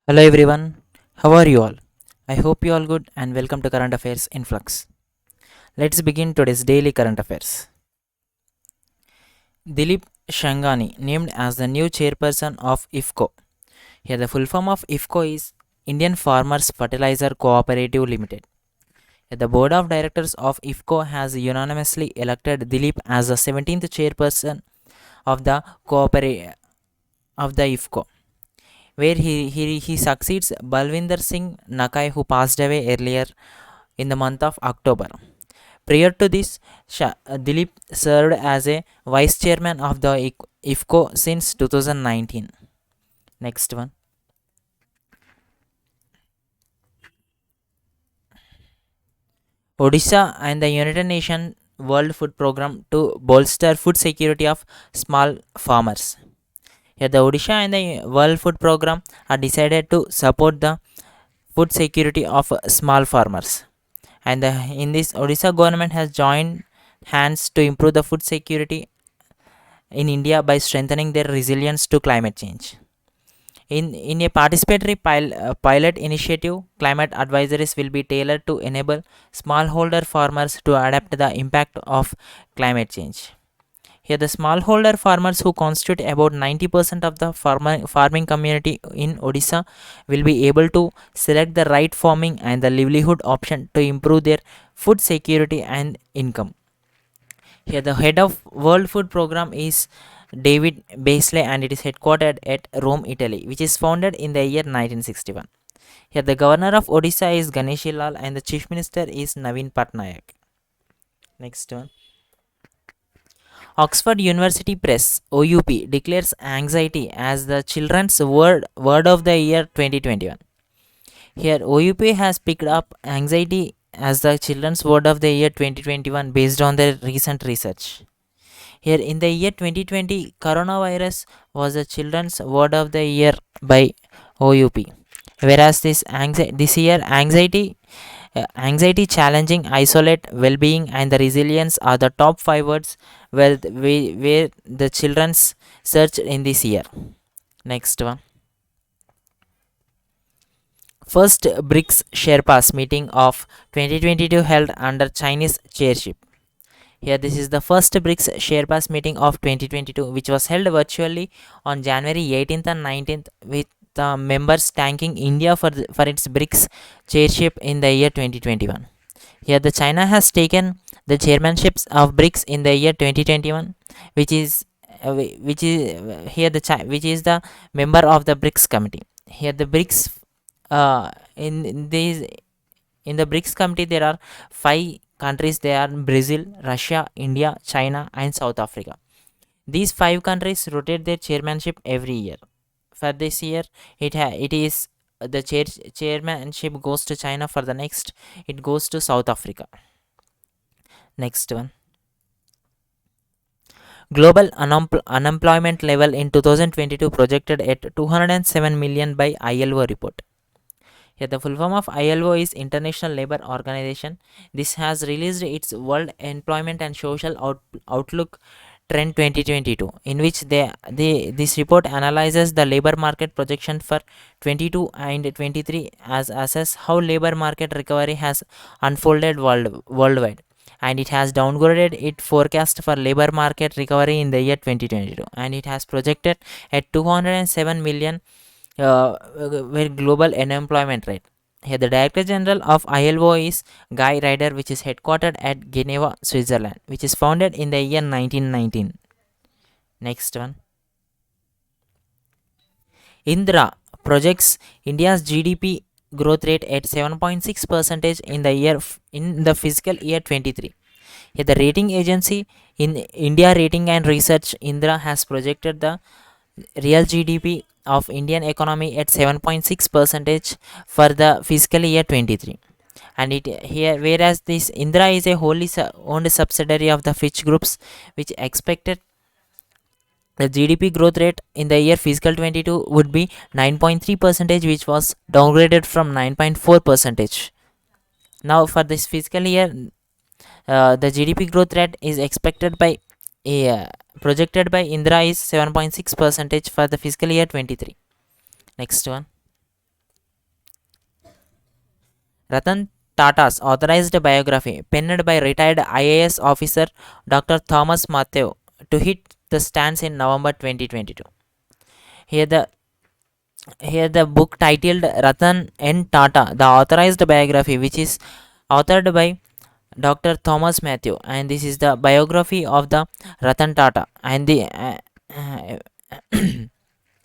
Hello everyone, how are you all? I hope you all good and welcome to Current Affairs Influx. Let's begin today's daily current affairs. Dilip Shangani named as the new chairperson of IFCO. Here the full form of IFCO is Indian Farmers Fertilizer Cooperative Limited. Here the board of directors of IFCO has unanimously elected Dilip as the 17th chairperson of the IFCO, where he succeeds Balwinder Singh Nakai, who passed away earlier in the month of October. Prior to this, Dilip served as a vice chairman of the IFCO since 2019. Next one. Odisha and the United Nations World Food Program to bolster food security of small farmers. Here, the Odisha and the World Food Program are decided to support the food security of small farmers. And in this, Odisha government has joined hands to improve the food security in India by strengthening their resilience to climate change. In a participatory pilot initiative, climate advisories will be tailored to enable smallholder farmers to adapt the impact of climate change. Here, the smallholder farmers, who constitute about 90% of the farming community in Odisha, will be able to select the right farming and the livelihood option to improve their food security and income. Here, the head of World Food Program is David Beasley, and it is headquartered at Rome, Italy, which is founded in the year 1961. Here, the governor of Odisha is Ganeshi Lal, and the chief minister is Naveen Patnaik. Next one. Oxford University Press (OUP) declares anxiety as the children's word of the year 2021. Here, OUP has picked up anxiety as the children's word of the year 2021 based on their recent research. Here, in the year 2020, coronavirus was the children's word of the year by OUP. Whereas this year, anxiety, challenging, isolate, well-being, and the resilience are the top five words where the children's searched in this year. Next one. First BRICS Sherpas meeting of 2022 held under Chinese chairship. Here, this is the first BRICS Sherpas meeting of 2022, which was held virtually on January 18th and 19th, with the members thanking India for its BRICS chairship in the year 2021. Here, the China has taken the chairmanships of BRICS in the year 2021, which is which is the member of the BRICS committee. Here, the BRICS in these in the BRICS committee, there are five countries. They are Brazil, Russia, India, China, and South Africa. These five countries rotate their chairmanship every year. For this year, it is the chairmanship goes to China. For the next, it goes to South Africa. Next one. Global unemployment level in 2022 projected at 207 million by ILO report. Here, the full form of ILO is International Labour Organization. This has released its World Employment and Social Outlook Trend 2022, in which this report analyzes the labor market projection for 22 and 23 as assess how labor market recovery has unfolded worldwide, and it has downgraded its forecast for labor market recovery in the year 2022, and it has projected at 207 million with global unemployment rate. Here, the Director General of ILO is Guy Ryder, which is headquartered at Geneva, Switzerland, which is founded in the year 1919. Next one. Ind-Ra projects India's GDP growth rate at 7.6 percentage in the fiscal year 23. Here, the rating agency in India Rating and Research, Ind-Ra, has projected the real GDP of Indian economy at 7.6 percentage for the fiscal year 23. And it here, whereas this Ind-Ra is a wholly owned subsidiary of the Fitch Groups, which expected the GDP growth rate in the year fiscal 22 would be 9.3 percentage, which was downgraded from 9.4 percentage. Now, for this fiscal year, the GDP growth rate is expected by projected by Ind-Ra is 7.6 percentage for the fiscal year 23. Next one. Ratan Tata's authorized biography, penned by retired IAS officer Dr. Thomas Matthew, to hit the stands in November 2022. Here the here the book titled Ratan N. Tata, the authorized biography, which is authored by Dr. Thomas Matthew, and this is the biography of the Ratan Tata, and the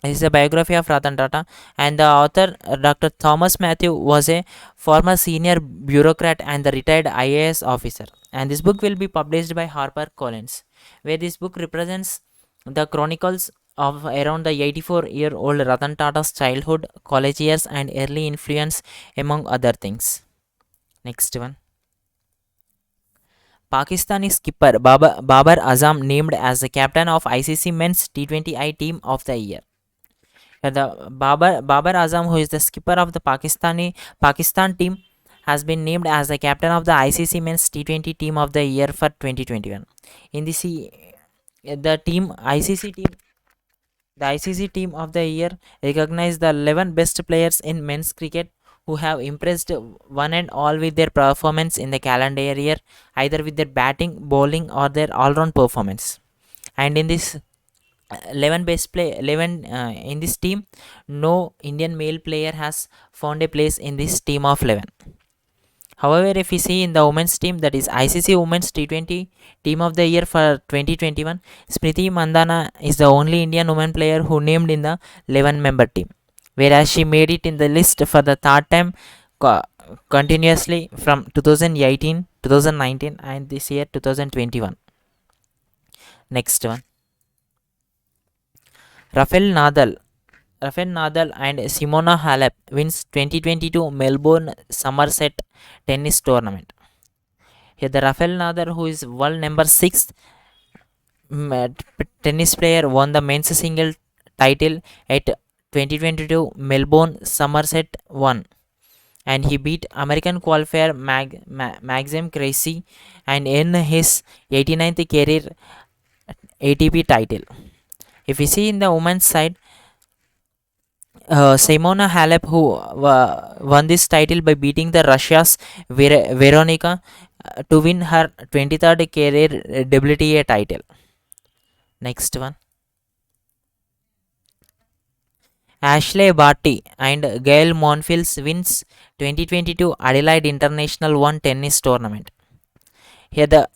this is a biography of Ratan Tata, and the author Dr. Thomas Matthew was a former senior bureaucrat and the retired IAS officer. And this book will be published by HarperCollins, where this book represents the chronicles of around the 84-year-old Ratan Tata's childhood, college years, and early influence, among other things. Next one. Pakistani skipper Babar Azam named as the captain of ICC Men's T20I Team of the Year. The Babar Azam, who is the skipper of the Pakistan team, has been named as the captain of the ICC Men's T20 Team of the Year for 2021. In this, the team ICC team the ICC Team of the Year recognized the 11 best players in men's cricket who have impressed one and all with their performance in the calendar year, either with their batting, bowling, or their all-round performance. And in this 11 in this team, no Indian male player has found a place in this team of 11. However, if we see in the women's team, that is ICC Women's T20 Team of the Year for 2021, Smriti Mandhana is the only Indian woman player who named in the 11-member team, whereas she made it in the list for the third time continuously from 2018, 2019, and this year 2021. Next one. Rafael Nadal and Simona Halep wins 2022 Melbourne Summer Set tennis tournament. Here the Rafael Nadal, who is world number 6 tennis player, won the men's single title at 2022 Melbourne Summer Set 1, and he beat American qualifier Maxim Cressy and earned his 89th career ATP title. If we see in the women's side, Simona Halep, who won this title by beating the Russia's Veronica to win her 23rd career WTA title. Next one. Ashleigh Barty and Gael Monfils wins 2022 Adelaide International 1 tennis tournament. Here the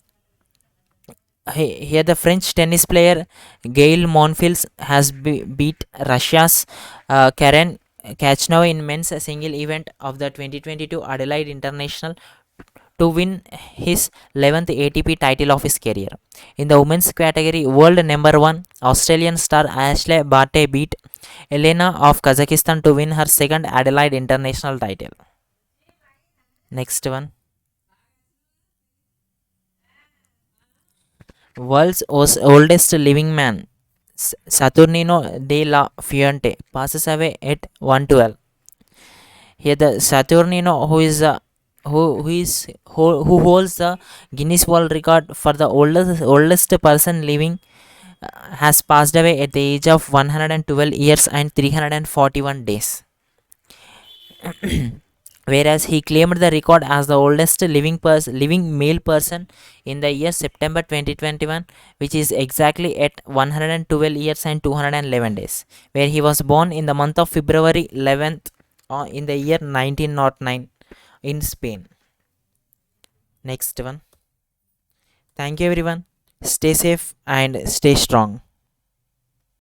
French tennis player Gael Monfils has beat Russia's Karen Khachanov in men's single event of the 2022 Adelaide International to win his 11th ATP title of his career. In the women's category, world number 1 Australian star Ashleigh Barty beat Elena of Kazakhstan to win her second Adelaide International title. Next one. World's oldest living man, Saturnino de la Fuente, passes away at 112. Here the Saturnino, who holds the Guinness World Record for the oldest person living, has passed away at the age of 112 years and 341 days. Whereas he claimed the record as the oldest living male person in the year September 2021, which is exactly at 112 years and 211 days, where he was born in the month of February 11th in the year 1909 in Spain. Next one. Thank you everyone. Stay safe and stay strong.